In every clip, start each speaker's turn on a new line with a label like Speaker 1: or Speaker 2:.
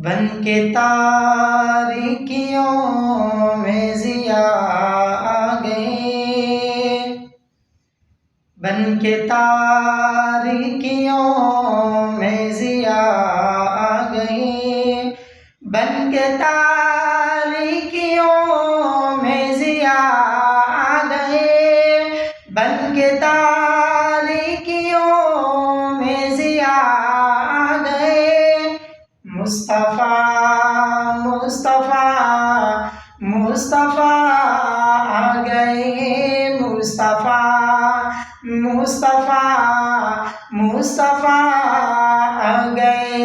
Speaker 1: بن کے تاریکیوں میں ضیاء آ گئے، بن کے تاریکیوں میں ضیاء آ گئے، بن کے تاریکیوں میں ضیاء آ گئے، بن کے تاریکیوں میں ضیاء آ گئے۔ مصطفیٰ مصطفیٰ مصطفیٰ آ گئے، مصطفیٰ مصطفیٰ مصطفیٰ آ گئے۔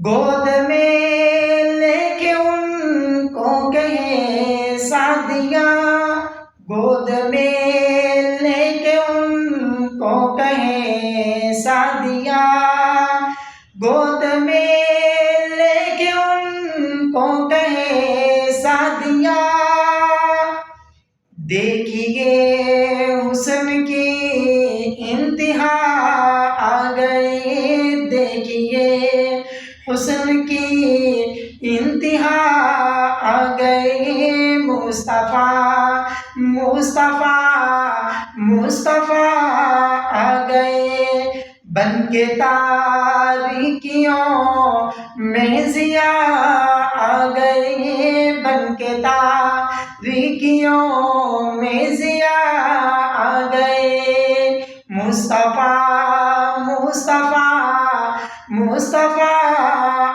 Speaker 1: گود میں لے کے ان کو کہے سعدیہ، گود میں لے کے ان کو کہے سعدیہ، گود میں لے کے ان کو کہے سعدیہ۔ دیکھیے حسن کی انتہا آ گئی، دیکھیے حسن کی انتہا آ گئی۔ مصطفیٰ مصطفیٰ مصطفیٰ آ گئے، بن کے تاریکیوں میں ضیاء آ گئے، بن کے تاریکیوں میں ضیاء آ گئے۔ مصطفیٰ مصطفیٰ مصطفیٰ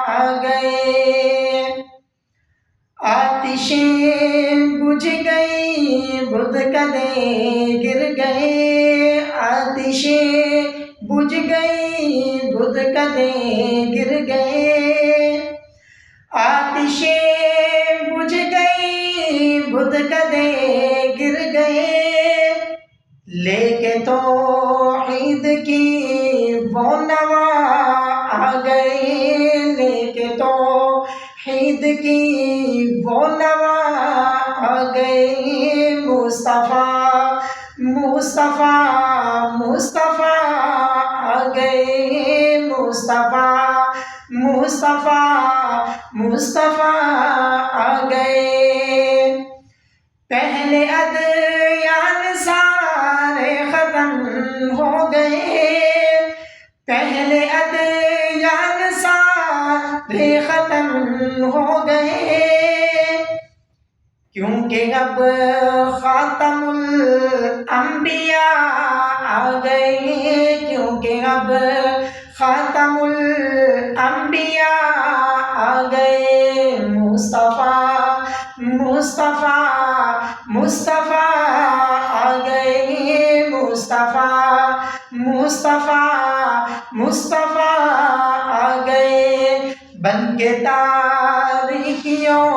Speaker 1: آ گئے۔ آتشیں بجھ گئی، بتکدے گر گئے، آتشیں بجھ گئی، بتکدے گر گئے، آتشیں بجھ گئی، بتکدے گر گئے۔ لے کے توحید کی وہ نوا آ گئی، لے کے توحید کی وہ نوا آ گئی۔ مصطفیٰ مصطفیٰ مصطفیٰ آ گئے، مصطفیٰ مصطفیٰ مصطفیٰ آ گئے۔ پہلے ادیان سارے ختم ہو گئے، پہلے ادیان سارے ختم ہو گئے، کیونکہ اب خاتم الانبیاء آ گئے، کیونکہ اب خاتم الانبیاء آ گئے۔ مصطفیٰ مصطفیٰ مصطفیٰ آ گئے، مصطفیٰ مصطفیٰ مصطفیٰ آ گئے، بن کے تاریکیوں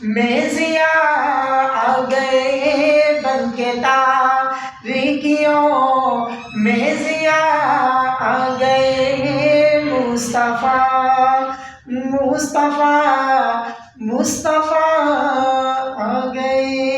Speaker 1: میں ضیاء آ گئے، بن کے تاریکیوں میں ضیاء آ گئے۔ مصطفیٰ مصطفیٰ مصطفیٰ آ گئے۔